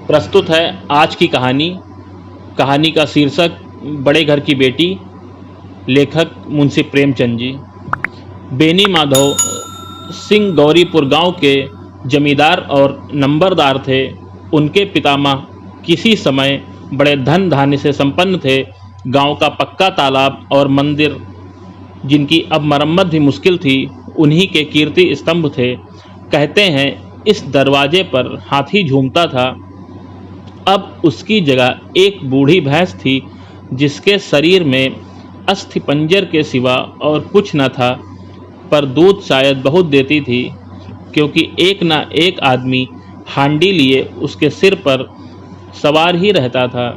प्रस्तुत है आज की कहानी। कहानी का शीर्षक बड़े घर की बेटी। लेखक मुंशी प्रेमचंद जी। बेनी माधव सिंह गौरीपुर गांव के जमींदार और नंबरदार थे। उनके पितामह किसी समय बड़े धन धान्य से संपन्न थे। गांव का पक्का तालाब और मंदिर, जिनकी अब मरम्मत भी मुश्किल थी, उन्हीं के कीर्ति स्तंभ थे। कहते हैं इस दरवाजे पर हाथी झूमता था। अब उसकी जगह एक बूढ़ी भैंस थी, जिसके शरीर में अस्थि पंजर के सिवा और कुछ न था, पर दूध शायद बहुत देती थी, क्योंकि एक ना एक आदमी हांडी लिए उसके सिर पर सवार ही रहता था।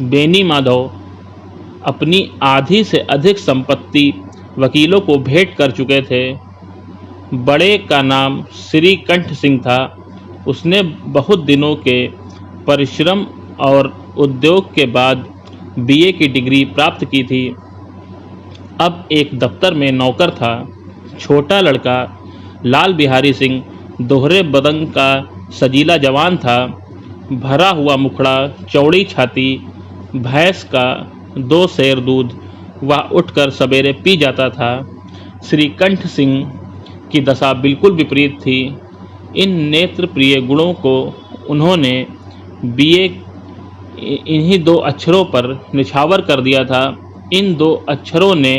बेनी माधव अपनी आधी से अधिक संपत्ति वकीलों को भेंट कर चुके थे। बड़े का नाम श्री कंठ सिंह था। उसने बहुत दिनों के परिश्रम और उद्योग के बाद बीए की डिग्री प्राप्त की थी। अब एक दफ्तर में नौकर था। छोटा लड़का लाल बिहारी सिंह दोहरे बदन का सजीला जवान था। भरा हुआ मुखड़ा, चौड़ी छाती, भैंस का 2 सेर दूध वह उठकर सवेरे पी जाता था। श्रीकंठ सिंह की दशा बिल्कुल विपरीत थी। इन नेत्र प्रिय गुणों को उन्होंने बीए इन्हीं 2 अक्षरों पर निछावर कर दिया था। इन 2 अक्षरों ने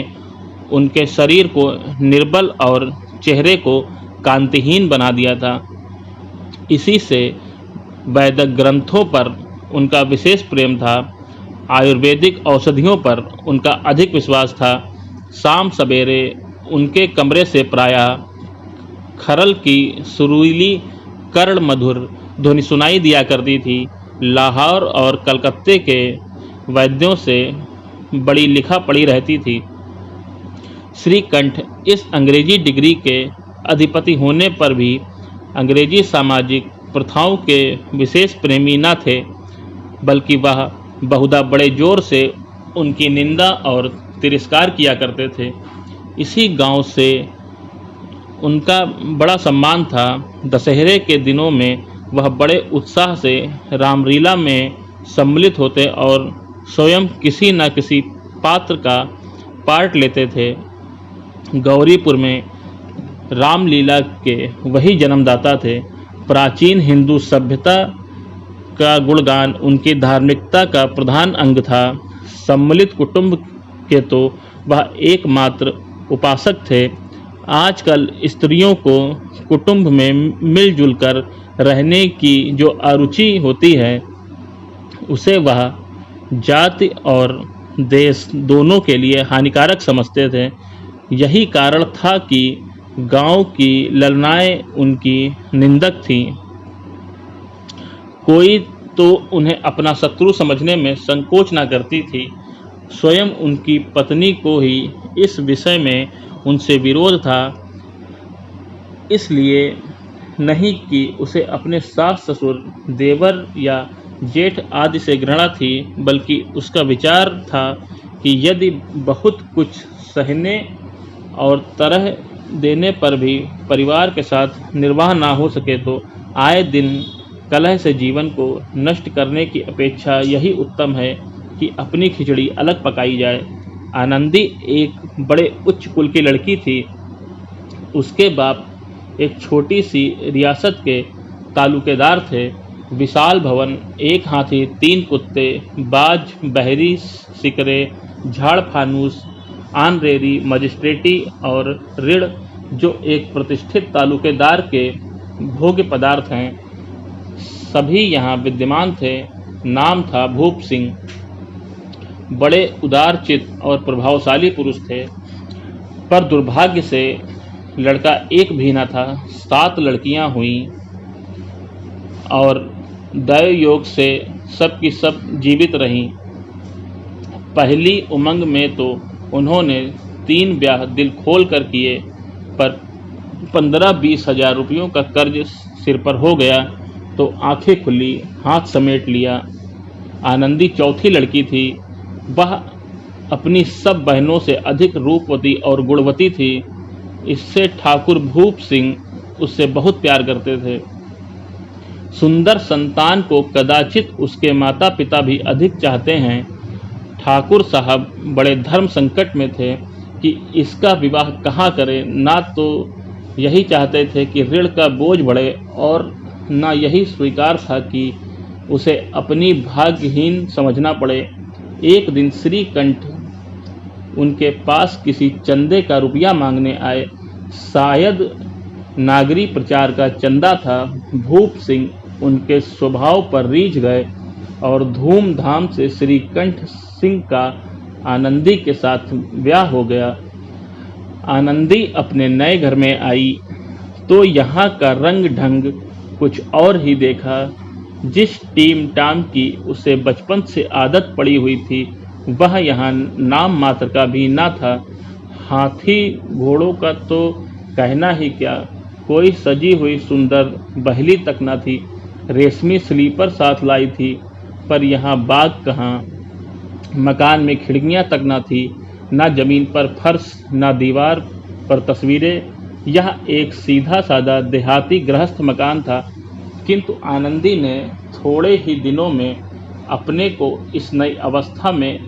उनके शरीर को निर्बल और चेहरे को कांतिहीन बना दिया था। इसी से वैदिक ग्रंथों पर उनका विशेष प्रेम था। आयुर्वेदिक औषधियों पर उनका अधिक विश्वास था। शाम सवेरे उनके कमरे से प्रायः खरल की सुरीली कर्ण मधुर ध्वनि सुनाई दिया करती थी। लाहौर और कलकत्ते के वैद्यों से बड़ी लिखा पड़ी रहती थी। श्रीकंठ इस अंग्रेजी डिग्री के अधिपति होने पर भी अंग्रेजी सामाजिक प्रथाओं के विशेष प्रेमी न थे, बल्कि वह बहुधा बड़े जोर से उनकी निंदा और तिरस्कार किया करते थे। इसी गांव से उनका बड़ा सम्मान था। दशहरे के दिनों में वह बड़े उत्साह से रामलीला में सम्मिलित होते और स्वयं किसी न किसी पात्र का पार्ट लेते थे। गौरीपुर में रामलीला के वही जन्मदाता थे। प्राचीन हिंदू सभ्यता का गुणगान उनकी धार्मिकता का प्रधान अंग था। सम्मिलित कुटुंब के तो वह एकमात्र उपासक थे। आजकल स्त्रियों को कुटुंब में मिलजुल कर रहने की जो अरुचि होती है, उसे वह जाति और देश दोनों के लिए हानिकारक समझते थे। यही कारण था कि गांव की ललनाएं उनकी निंदक थीं। कोई तो उन्हें अपना शत्रु समझने में संकोच न करती थी। स्वयं उनकी पत्नी को ही इस विषय में उनसे विरोध था। इसलिए नहीं कि उसे अपने सास ससुर, देवर या जेठ आदि से घृणा थी, बल्कि उसका विचार था कि यदि बहुत कुछ सहने और तरह देने पर भी परिवार के साथ निर्वाह ना हो सके तो आए दिन कलह से जीवन को नष्ट करने की अपेक्षा यही उत्तम है कि अपनी खिचड़ी अलग पकाई जाए। आनंदी एक बड़े उच्च कुल की लड़की थी। उसके बाप एक छोटी सी रियासत के तालुकेदार थे। विशाल भवन, 1 हाथी, 3 कुत्ते, बाज, बहरी, सिकरे, झाड़ फानूस, आनरेरी, मजिस्ट्रेटी और ऋण, जो एक प्रतिष्ठित तालुकेदार के भोग्य पदार्थ हैं, सभी यहाँ विद्यमान थे। नाम था भूप सिंह। बड़े उदारचित्त और प्रभावशाली पुरुष थे, पर दुर्भाग्य से लड़का एक भी न था। 7 लड़कियां हुईं और दैव योग से सब की सब जीवित रहीं। पहली उमंग में तो उन्होंने 3 ब्याह दिल खोल कर किए, पर 15-20 हजार रुपयों का कर्ज सिर पर हो गया तो आंखें खुली, हाथ समेट लिया। आनंदी चौथी लड़की थी। वह अपनी सब बहनों से अधिक रूपवती और गुणवती थी। इससे ठाकुर भूप सिंह उससे बहुत प्यार करते थे। सुंदर संतान को कदाचित उसके माता पिता भी अधिक चाहते हैं। ठाकुर साहब बड़े धर्म संकट में थे कि इसका विवाह कहाँ करें। ना तो यही चाहते थे कि ऋण का बोझ बढ़े और ना यही स्वीकार था कि उसे अपनी भाग्यहीन समझना पड़े। एक दिन श्रीकंठ उनके पास किसी चंदे का रुपया मांगने आए। शायद नागरी प्रचार का चंदा था। भूप सिंह उनके स्वभाव पर रीझ गए और धूमधाम से श्रीकंठ सिंह का आनंदी के साथ ब्याह हो गया। आनंदी अपने नए घर में आई तो यहाँ का रंग ढंग कुछ और ही देखा। जिस टीम टाम की उसे बचपन से आदत पड़ी हुई थी वह यहाँ नाम मात्र का भी ना था। हाथी घोड़ों का तो कहना ही क्या, कोई सजी हुई सुंदर बहली तक न थी। रेशमी स्लीपर साथ लाई थी, पर यहाँ बाग कहाँ। मकान में खिड़कियाँ तक न थी, ना जमीन पर फर्श, ना दीवार पर तस्वीरें। यह एक सीधा साधा देहाती गृहस्थ मकान था, किंतु आनंदी ने थोड़े ही दिनों में अपने को इस नई अवस्था में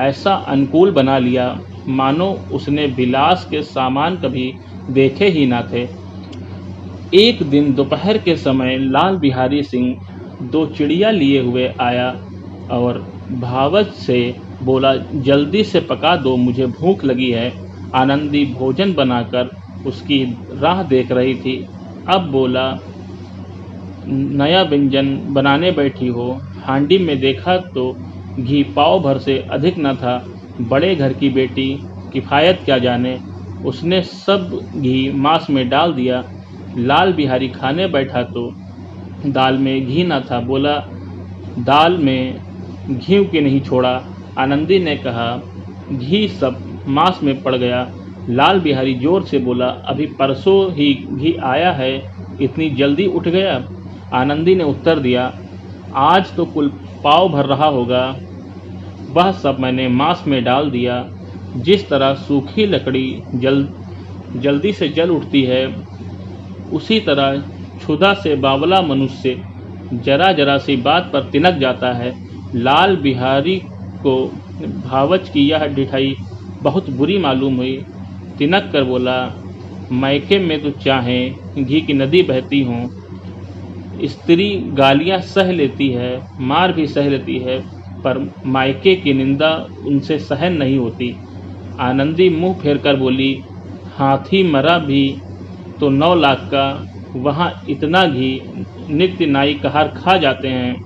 ऐसा अनुकूल बना लिया मानो उसने विलास के सामान कभी देखे ही ना थे। एक दिन दोपहर के समय लाल बिहारी सिंह 2 चिड़िया लिए हुए आया और भावच से बोला, जल्दी से पका दो, मुझे भूख लगी है। आनंदी भोजन बनाकर उसकी राह देख रही थी। अब बोला, नया व्यंजन बनाने बैठी हो? हांडी में देखा तो घी पाव भर से अधिक न था। बड़े घर की बेटी किफ़ायत क्या जाने। उसने सब घी मांस में डाल दिया। लाल बिहारी खाने बैठा तो दाल में घी न था। बोला, दाल में घी क्यों नहीं छोड़ा? आनंदी ने कहा, घी सब मांस में पड़ गया। लाल बिहारी जोर से बोला, अभी परसों ही घी आया है, इतनी जल्दी उठ गया? आनंदी ने उत्तर दिया, आज तो कुल पाव भर रहा होगा। वह सब मैंने मांस में डाल दिया। जिस तरह सूखी लकड़ी जल्दी से जल उठती है, उसी तरह क्षुधा से बावला मनुष्य जरा जरा सी बात पर तिनक जाता है। लाल बिहारी को भावच की यह ढिठाई बहुत बुरी मालूम हुई। तिनक कर बोला, मैके में तो चाहे घी की नदी बहती हो। स्त्री गालियां सह लेती है, मार भी सह लेती है, पर मायके की निंदा उनसे सहन नहीं होती। आनंदी मुंह फेर कर बोली, हाथी मरा भी तो 9 लाख का, वहाँ इतना घी नित्य नाई कहार खा जाते हैं।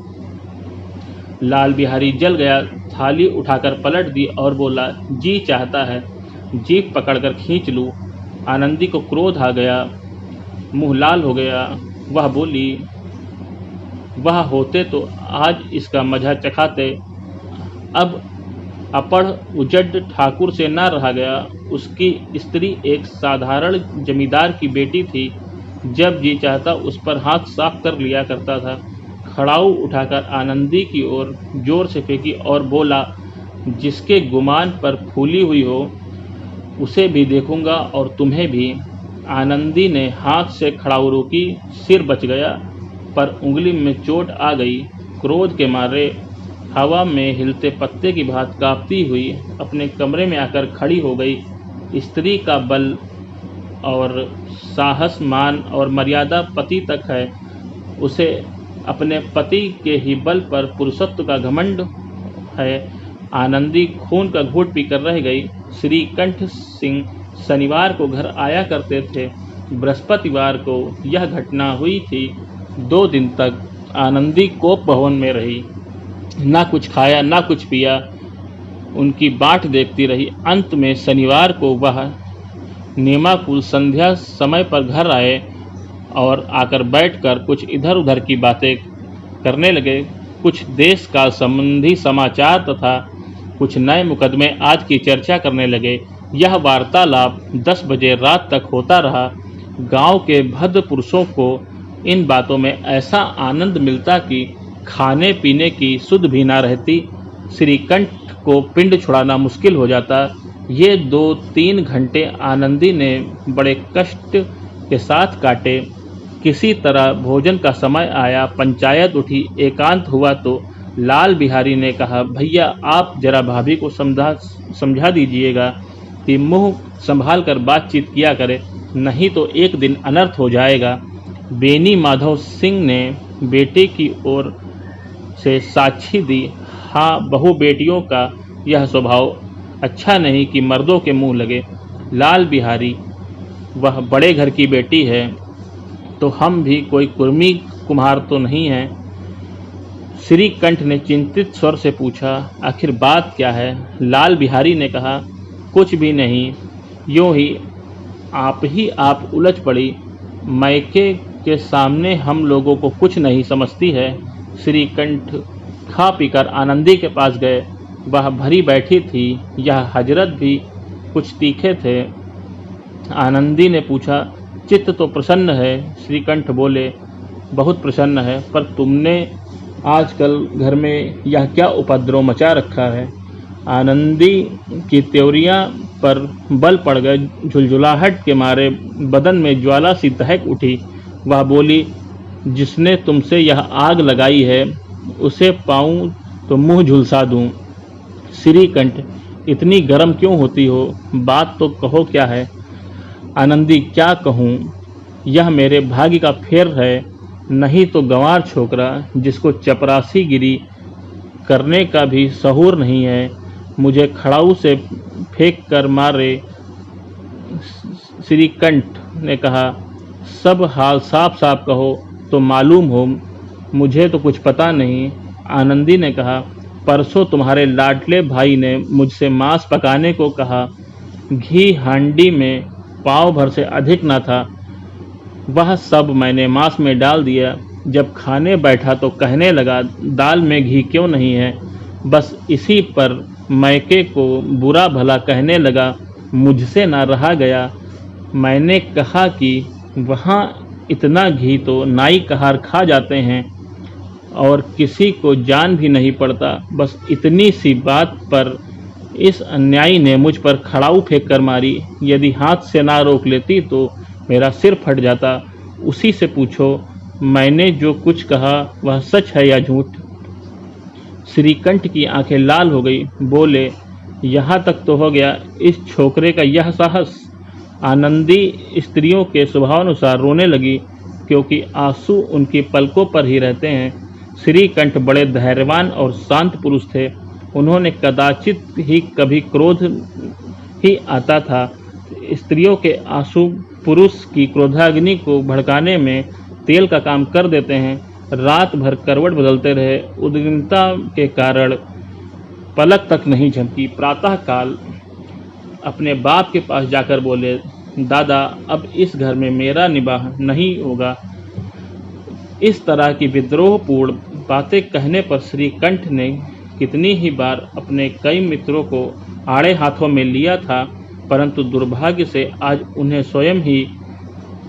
लाल बिहारी जल गया, थाली उठाकर पलट दी और बोला, जी चाहता है जीभ पकड़कर खींच लूँ। आनंदी को क्रोध आ गया, मुंह लाल हो गया। वह बोली, वह होते तो आज इसका मजा चखाते। अब अपढ़ उजड़ ठाकुर से न रहा गया। उसकी स्त्री एक साधारण जमींदार की बेटी थी। जब जी चाहता उस पर हाथ साफ कर लिया करता था। खड़ाऊ उठाकर आनंदी की ओर जोर से फेंकी और बोला, जिसके गुमान पर फूली हुई हो उसे भी देखूंगा और तुम्हें भी। आनंदी ने हाथ से खड़ाऊ रोकी, सिर बच गया, पर उंगली में चोट आ गई। क्रोध के मारे हवा में हिलते पत्ते की भांति कांपती हुई अपने कमरे में आकर खड़ी हो गई। स्त्री का बल और साहस, मान और मर्यादा पति तक है। उसे अपने पति के ही बल पर पुरुषत्व का घमंड है। आनंदी खून का घूंट पीकर रह गई। श्रीकंठ सिंह शनिवार को घर आया करते थे। बृहस्पतिवार को यह घटना हुई थी। 2 दिन तक आनंदी कोप भवन में रही, ना कुछ खाया ना कुछ पिया, उनकी बाट देखती रही। अंत में शनिवार को वह नेमाकुल संध्या समय पर घर आए और आकर बैठकर कुछ इधर उधर की बातें करने लगे। कुछ देश काल संबंधी समाचार तथा कुछ नए मुकदमे आज की चर्चा करने लगे। यह वार्तालाप 10 बजे रात तक होता रहा। गांव के भद्र पुरुषों को इन बातों में ऐसा आनंद मिलता कि खाने पीने की सुध भी ना रहती। श्रीकंठ को पिंड छुड़ाना मुश्किल हो जाता। ये 2-3 घंटे आनंदी ने बड़े कष्ट के साथ काटे। किसी तरह भोजन का समय आया, पंचायत उठी, एकांत हुआ तो लाल बिहारी ने कहा, भैया आप जरा भाभी को समझा दीजिएगा कि मुंह संभाल कर बातचीत किया करे, नहीं तो एक दिन अनर्थ हो जाएगा। बेनी माधव सिंह ने बेटे की ओर से साक्षी दी, हाँ बहू बेटियों का यह स्वभाव अच्छा नहीं कि मर्दों के मुंह लगे। लाल बिहारी, वह बड़े घर की बेटी है तो हम भी कोई कुर्मी कुम्हार तो नहीं हैं। श्रीकंठ ने चिंतित स्वर से पूछा, आखिर बात क्या है? लाल बिहारी ने कहा, कुछ भी नहीं, यूं ही आप उलझ पड़ी। मैके के सामने हम लोगों को कुछ नहीं समझती है। श्रीकंठ खा पीकर आनंदी के पास गए। वह भरी बैठी थी, यह हजरत भी कुछ तीखे थे। आनंदी ने पूछा, चित्त तो प्रसन्न है? श्रीकंठ बोले, बहुत प्रसन्न है, पर तुमने आजकल घर में यह क्या उपद्रव मचा रखा है? आनंदी की त्योरियां पर बल पड़ गए। झुलझुलाहट के मारे बदन में ज्वाला सी दहक उठी। वह बोली, जिसने तुमसे यह आग लगाई है उसे पाऊं तो मुंह झुलसा दूं। श्रीकंठ, इतनी गर्म क्यों होती हो? बात तो कहो क्या है? आनंदी, क्या कहूँ, यह मेरे भाग्य का फेर है, नहीं तो गंवार छोकरा जिसको चपरासी गिरी करने का भी सहूर नहीं है, मुझे खड़ाऊ से फेंक कर मारे। श्रीकंठ ने कहा, सब हाल साफ साफ कहो तो मालूम हो, मुझे तो कुछ पता नहीं। आनंदी ने कहा, परसों तुम्हारे लाडले भाई ने मुझसे मांस पकाने को कहा, घी हांडी में पाव भर से अधिक न था, वह सब मैंने मांस में डाल दिया। जब खाने बैठा तो कहने लगा, दाल में घी क्यों नहीं है? बस इसी पर मैके को बुरा भला कहने लगा। मुझसे ना रहा गया। मैंने कहा कि वहाँ इतना घी तो नाई कहार खा जाते हैं और किसी को जान भी नहीं पड़ता। बस इतनी सी बात पर इस अन्यायी ने मुझ पर खड़ाऊ फेंक कर मारी। यदि हाथ से ना रोक लेती तो मेरा सिर फट जाता। उसी से पूछो, मैंने जो कुछ कहा वह सच है या झूठ? श्रीकंठ की आंखें लाल हो गई। बोले, यहाँ तक तो हो गया, इस छोकरे का यह साहस? आनंदी स्त्रियों के स्वभावानुसार रोने लगी, क्योंकि आंसू उनकी पलकों पर ही रहते हैं। श्रीकंठ बड़े धैर्यवान और शांत पुरुष थे। उन्होंने कदाचित ही कभी क्रोध ही आता था। स्त्रियों के आंसू पुरुष की क्रोधाग्नि को भड़काने में तेल का काम कर देते हैं। रात भर करवट बदलते रहे। उद्विग्नता के कारण पलक तक नहीं झपकी। प्रातःकाल अपने बाप के पास जाकर बोले, दादा अब इस घर में मेरा निवाह नहीं होगा। इस तरह की विद्रोहपूर्ण बातें कहने पर श्रीकंठ ने कितनी ही बार अपने कई मित्रों को आड़े हाथों में लिया था, परंतु दुर्भाग्य से आज उन्हें स्वयं ही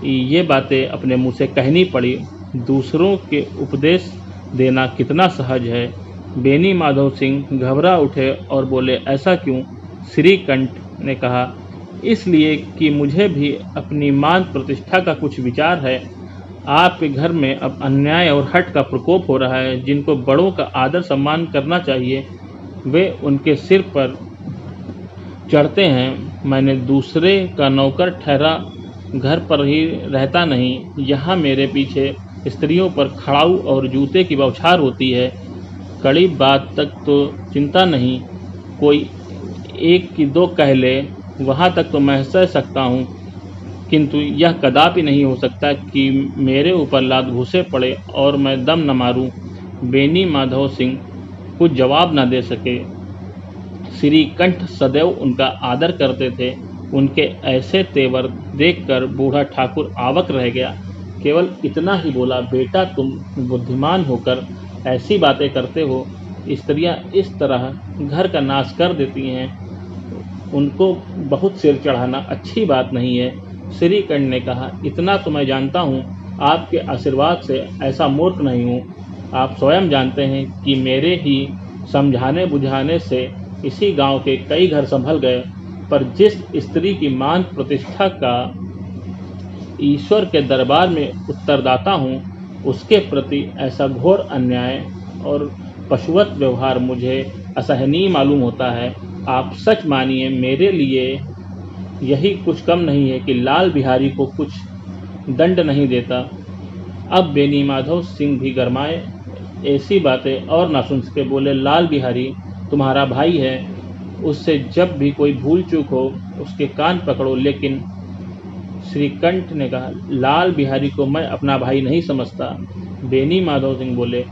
ये बातें अपने मुंह से कहनी पड़ी। दूसरों के उपदेश देना कितना सहज है। बेनी माधव सिंह घबरा उठे और बोले, ऐसा क्यों? श्रीकंठ ने कहा, इसलिए कि मुझे भी अपनी मान प्रतिष्ठा का कुछ विचार है। आपके घर में अब अन्याय और हठ का प्रकोप हो रहा है। जिनको बड़ों का आदर सम्मान करना चाहिए वे उनके सिर पर चढ़ते हैं। मैंने दूसरे का नौकर ठहरा घर पर ही रहता नहीं। यहाँ मेरे पीछे स्त्रियों पर खड़ाऊ और जूते की बौछार होती है। कड़ी बात तक तो चिंता नहीं, कोई एक की दो कह ले वहाँ तक तो मैं सह सकता हूँ, किंतु यह कदापि नहीं हो सकता कि मेरे ऊपर लात घुसे पड़े और मैं दम न मारूं। बेनी माधव सिंह कुछ जवाब न दे सके। श्रीकंठ सदैव उनका आदर करते थे। उनके ऐसे तेवर देखकर बूढ़ा ठाकुर आवाक रह गया। केवल इतना ही बोला, बेटा तुम बुद्धिमान होकर ऐसी बातें करते हो। स्त्रियां इस तरह घर का नाश कर देती हैं, उनको बहुत सिर चढ़ाना अच्छी बात नहीं है। श्रीकंठ ने कहा, इतना तो मैं जानता हूँ, आपके आशीर्वाद से ऐसा मूर्ख नहीं हूँ। आप स्वयं जानते हैं कि मेरे ही समझाने बुझाने से इसी गांव के कई घर संभल गए, पर जिस स्त्री की मान प्रतिष्ठा का ईश्वर के दरबार में उत्तरदाता हूँ, उसके प्रति ऐसा घोर अन्याय और पशुवत व्यवहार मुझे असहनीय मालूम होता है। आप सच मानिए, मेरे लिए यही कुछ कम नहीं है कि लाल बिहारी को कुछ दंड नहीं देता। अब बेनी माधव सिंह भी गरमाए, ऐसी बातें और ना सुन सके, बोले, लाल बिहारी तुम्हारा भाई है, उससे जब भी कोई भूल चूक हो उसके कान पकड़ो। लेकिन श्रीकंठ ने कहा, लाल बिहारी को मैं अपना भाई नहीं समझता। बेनी माधव सिंह बोले,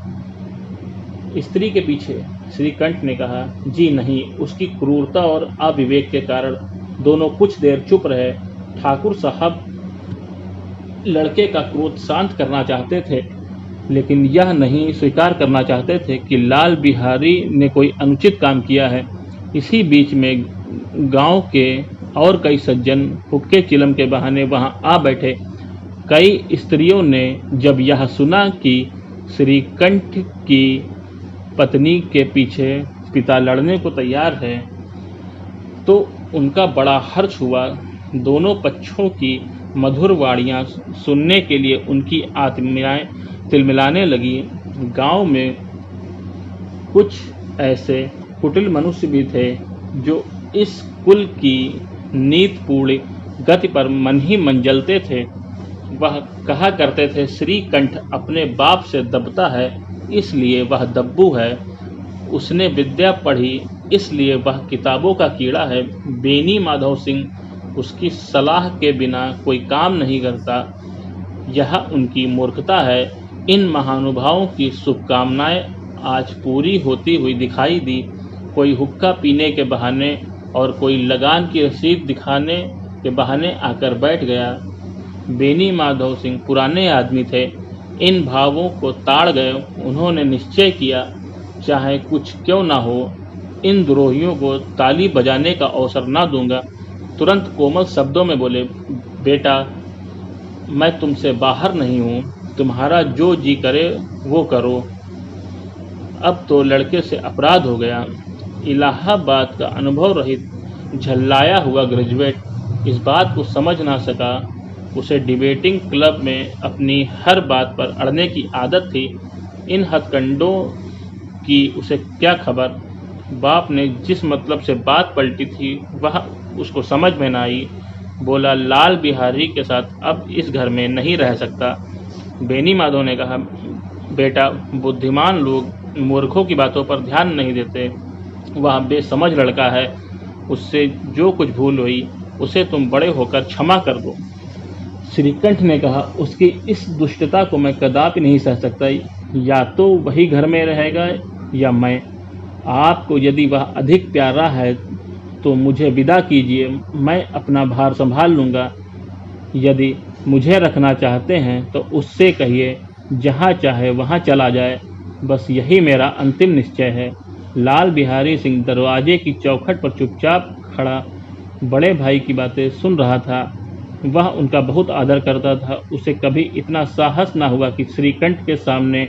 स्त्री के पीछे? श्रीकंठ ने कहा, जी नहीं, उसकी क्रूरता और अविवेक के कारण दोनों कुछ देर चुप रहे। ठाकुर साहब लड़के का क्रोध शांत करना चाहते थे, लेकिन यह नहीं स्वीकार करना चाहते थे कि लाल बिहारी ने कोई अनुचित काम किया है। इसी बीच में गांव के और कई सज्जन हुक्के चिलम के बहाने वहां आ बैठे। कई स्त्रियों ने जब यह सुना कि श्रीकंठ की पत्नी के पीछे पिता लड़ने को तैयार है, तो उनका बड़ा हर्ष हुआ। दोनों पक्षों की मधुर वाणियाँ सुनने के लिए उनकी आत्मीयताएं तिलमिलाने लगी। गांव में कुछ ऐसे कुटिल मनुष्य भी थे जो इस कुल की नीतिपूर्ण गति पर मन ही मन जलते थे। वह कहा करते थे, श्रीकंठ अपने बाप से दबता है, इसलिए वह दब्बू है। उसने विद्या पढ़ी, इसलिए वह किताबों का कीड़ा है। बेनी माधव सिंह उसकी सलाह के बिना कोई काम नहीं करता, यह उनकी मूर्खता है। इन महानुभावों की शुभकामनाएं आज पूरी होती हुई दिखाई दी। कोई हुक्का पीने के बहाने और कोई लगान की रसीद दिखाने के बहाने आकर बैठ गया। बेनी माधव सिंह पुराने आदमी थे, इन भावों को ताड़ गए। उन्होंने निश्चय किया, चाहे कुछ क्यों ना हो, इन द्रोहियों को ताली बजाने का अवसर ना दूंगा। तुरंत कोमल शब्दों में बोले, बेटा, मैं तुमसे बाहर नहीं हूँ, तुम्हारा जो जी करे वो करो। अब तो लड़के से अपराध हो गया। इलाहाबाद का अनुभव रहित झल्लाया हुआ ग्रेजुएट इस बात को समझ ना सका। उसे डिबेटिंग क्लब में अपनी हर बात पर अड़ने की आदत थी। इन हथकंडों की उसे क्या खबर। बाप ने जिस मतलब से बात पलटी थी वह उसको समझ में ना आई। बोला, लाल बिहारी के साथ अब इस घर में नहीं रह सकता। बेनी माधव ने कहा, बेटा, बुद्धिमान लोग मूर्खों की बातों पर ध्यान नहीं देते। वह बेसमझ लड़का है, उससे जो कुछ भूल हुई उसे तुम बड़े होकर क्षमा कर दो। श्रीकंठ ने कहा, उसकी इस दुष्टता को मैं कदापि नहीं सह सकता। या तो वही घर में रहेगा या मैं। आपको यदि वह अधिक प्यारा है तो मुझे विदा कीजिए, मैं अपना भार संभाल लूँगा। यदि मुझे रखना चाहते हैं तो उससे कहिए जहाँ चाहे वहाँ चला जाए, बस यही मेरा अंतिम निश्चय है। लाल बिहारी सिंह दरवाजे की चौखट पर चुपचाप खड़ा बड़े भाई की बातें सुन रहा था। वह उनका बहुत आदर करता था। उसे कभी इतना साहस ना हुआ कि श्रीकंठ के सामने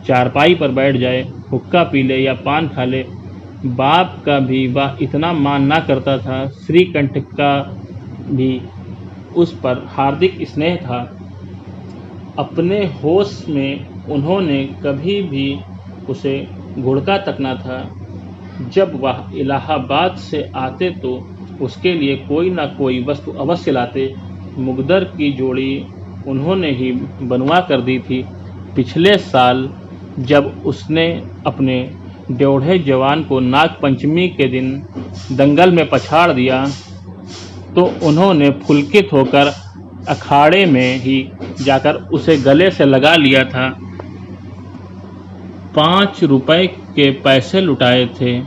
चारपाई पर बैठ जाए, हुक्का पी ले या पान खा ले। बाप का भी वह इतना मान ना करता था। श्रीकंठ का भी उस पर हार्दिक स्नेह था। अपने होश में उन्होंने कभी भी उसे घुड़का तक ना था। जब वह इलाहाबाद से आते तो उसके लिए कोई ना कोई वस्तु अवश्य लाते। मुगदर की जोड़ी उन्होंने ही बनवा कर दी थी। पिछले साल जब उसने अपने ड्योढ़े जवान को नाग पंचमी के दिन दंगल में पछाड़ दिया तो उन्होंने पुलकित होकर अखाड़े में ही जाकर उसे गले से लगा लिया था। 5 रुपए के पैसे लुटाए थे।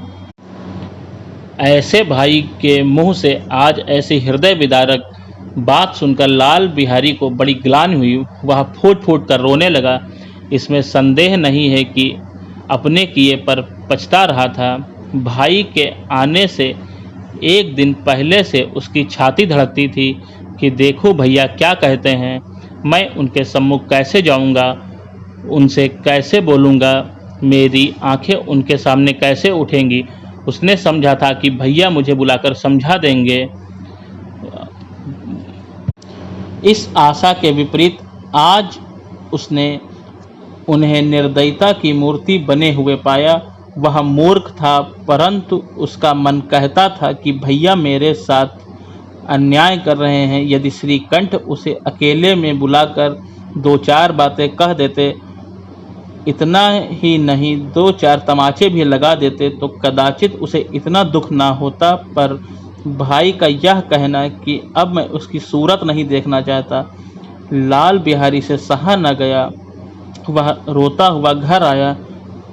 ऐसे भाई के मुंह से आज ऐसी हृदय विदारक बात सुनकर लाल बिहारी को बड़ी ग्लानि हुई। वह फूट फूट कर रोने लगा। इसमें संदेह नहीं है कि अपने किए पर पछता रहा था। भाई के आने से एक दिन पहले से उसकी छाती धड़कती थी कि देखो भैया क्या कहते हैं, मैं उनके सम्मुख कैसे जाऊंगा, उनसे कैसे बोलूँगा, मेरी आंखें उनके सामने कैसे उठेंगी। उसने समझा था कि भैया मुझे बुलाकर समझा देंगे। इस आशा के विपरीत आज उसने उन्हें निर्दयता की मूर्ति बने हुए पाया। वह मूर्ख था, परंतु उसका मन कहता था कि भैया मेरे साथ अन्याय कर रहे हैं। यदि श्रीकंठ उसे अकेले में बुलाकर दो चार बातें कह देते, इतना ही नहीं दो चार तमाचे भी लगा देते, तो कदाचित उसे इतना दुख ना होता। पर भाई का यह कहना कि अब मैं उसकी सूरत नहीं देखना चाहता, लाल बिहारी से सहा न गया। वह रोता हुआ घर आया,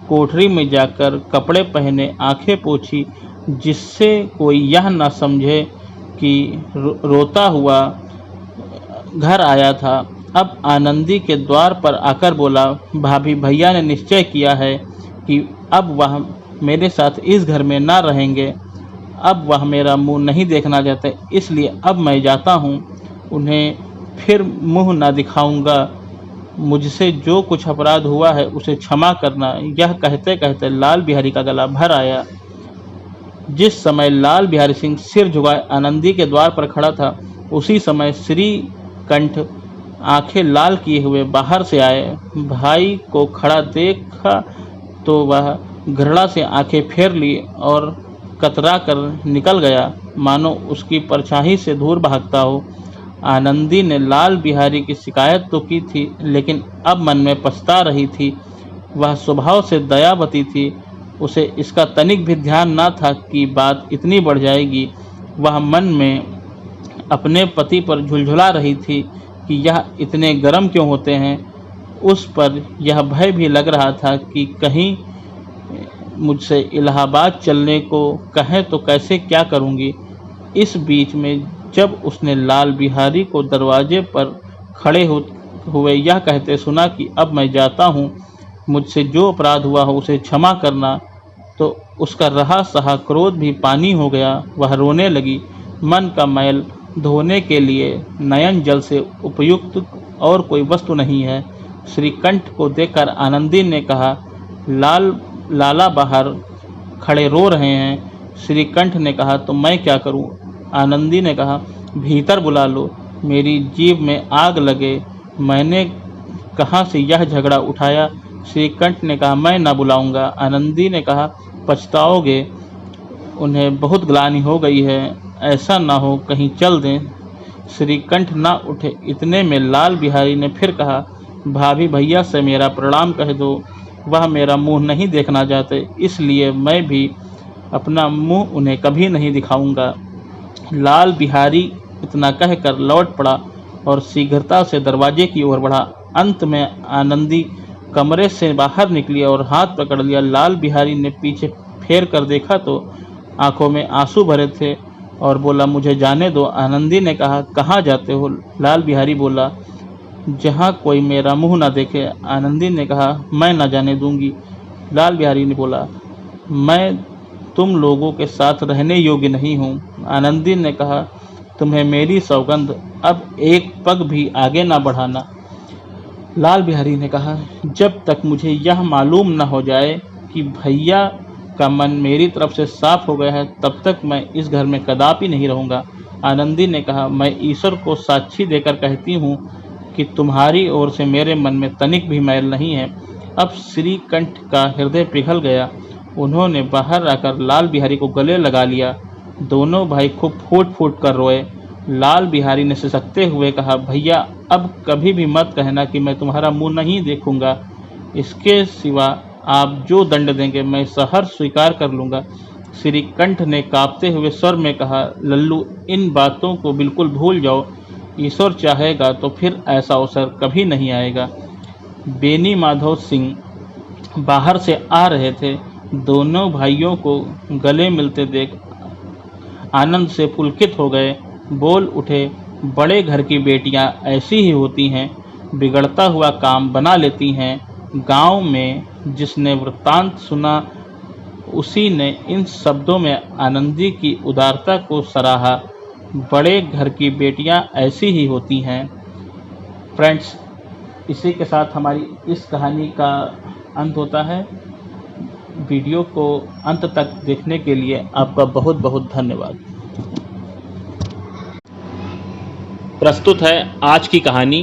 कोठरी में जाकर कपड़े पहने, आंखें पोंछी, जिससे कोई यह न समझे कि रोता हुआ घर आया था। अब आनंदी के द्वार पर आकर बोला, भाभी भैया ने निश्चय किया है कि अब वह मेरे साथ इस घर में ना रहेंगे। अब वह मेरा मुंह नहीं देखना चाहते, इसलिए अब मैं जाता हूँ। उन्हें फिर मुंह ना दिखाऊंगा। मुझसे जो कुछ अपराध हुआ है उसे क्षमा करना। यह कहते कहते लाल बिहारी का गला भर आया। जिस समय लाल बिहारी सिंह सिर झुकाए आनंदी के द्वार पर खड़ा था, उसी समय श्रीकंठ आंखें लाल किए हुए बाहर से आए। भाई को खड़ा देखा तो वह घृणा से आंखें फेर ली और कतरा कर निकल गया, मानो उसकी परछाई से दूर भागता हो। आनंदी ने लाल बिहारी की शिकायत तो की थी, लेकिन अब मन में पछता रही थी। वह स्वभाव से दयावती थी, उसे इसका तनिक भी ध्यान न था कि बात इतनी बढ़ जाएगी। वह मन में अपने पति पर झुलझुला रही थी कि यह इतने गर्म क्यों होते हैं। उस पर यह भय भी लग रहा था कि कहीं मुझसे इलाहाबाद चलने को कहें तो कैसे क्या करूंगी। इस बीच में जब उसने लाल बिहारी को दरवाजे पर खड़े हुए यह कहते सुना कि अब मैं जाता हूँ, मुझसे जो अपराध हुआ हो उसे क्षमा करना, तो उसका रहा सहा क्रोध भी पानी हो गया। वह रोने लगी। मन का मैल धोने के लिए नयन जल से उपयुक्त और कोई वस्तु नहीं है। श्रीकंठ को देखकर आनंदी ने कहा, लाला बाहर खड़े रो रहे हैं। श्रीकंठ ने कहा, तो मैं क्या करूं? आनंदी ने कहा, भीतर बुला लो, मेरी जीभ में आग लगे, मैंने कहाँ से यह झगड़ा उठाया। श्रीकंठ ने कहा, मैं ना बुलाऊंगा। आनंदी ने कहा, पछताओगे, उन्हें बहुत ग्लानि हो गई है, ऐसा ना हो कहीं चल दें। श्रीकंठ ना उठे। इतने में लाल बिहारी ने फिर कहा, भाभी भैया से मेरा प्रणाम कह दो, वह मेरा मुंह नहीं देखना चाहते, इसलिए मैं भी अपना मुंह उन्हें कभी नहीं दिखाऊंगा। लाल बिहारी इतना कहकर लौट पड़ा और शीघ्रता से दरवाजे की ओर बढ़ा। अंत में आनंदी कमरे से बाहर निकली और हाथ पकड़ लिया। लाल बिहारी ने पीछे फेर कर देखा तो आंखों में आंसू भरे थे और बोला, मुझे जाने दो। आनंदी ने कहा, कहाँ जाते हो? लाल बिहारी बोला, जहाँ कोई मेरा मुंह ना देखे। आनंदी ने कहा, मैं ना जाने दूंगी। लाल बिहारी ने बोला, मैं तुम लोगों के साथ रहने योग्य नहीं हूँ। आनंदी ने कहा, तुम्हें मेरी सौगंध, अब एक पग भी आगे ना बढ़ाना। लाल बिहारी ने कहा, जब तक मुझे यह मालूम न हो जाए कि भैया का मन मेरी तरफ से साफ हो गया है, तब तक मैं इस घर में कदापि नहीं रहूँगा। आनंदी ने कहा, मैं ईश्वर को साक्षी देकर कहती हूँ कि तुम्हारी ओर से मेरे मन में तनिक भी मैल नहीं है। अब श्रीकंठ का हृदय पिघल गया। उन्होंने बाहर आकर लाल बिहारी को गले लगा लिया। दोनों भाई खूब फूट फूट कर रोए। लाल बिहारी ने सिसकते हुए कहा, भैया अब कभी भी मत कहना कि मैं तुम्हारा मुंह नहीं देखूंगा। इसके सिवा आप जो दंड देंगे मैं सहर्ष स्वीकार कर लूँगा। श्रीकंठ ने कांपते हुए स्वर में कहा, लल्लू, इन बातों को बिल्कुल भूल जाओ। ईश्वर चाहेगा तो फिर ऐसा अवसर कभी नहीं आएगा। बेनी माधव सिंह बाहर से आ रहे थे। दोनों भाइयों को गले मिलते देख आनंद से पुलकित हो गए। बोल उठे, बड़े घर की बेटियां ऐसी ही होती हैं, बिगड़ता हुआ काम बना लेती हैं। गांव में जिसने वृत्तांत सुना उसी ने इन शब्दों में आनंदी की उदारता को सराहा। बड़े घर की बेटियां ऐसी ही होती हैं। फ्रेंड्स, इसी के साथ हमारी इस कहानी का अंत होता है। वीडियो को अंत तक देखने के लिए आपका बहुत बहुत धन्यवाद। प्रस्तुत है आज की कहानी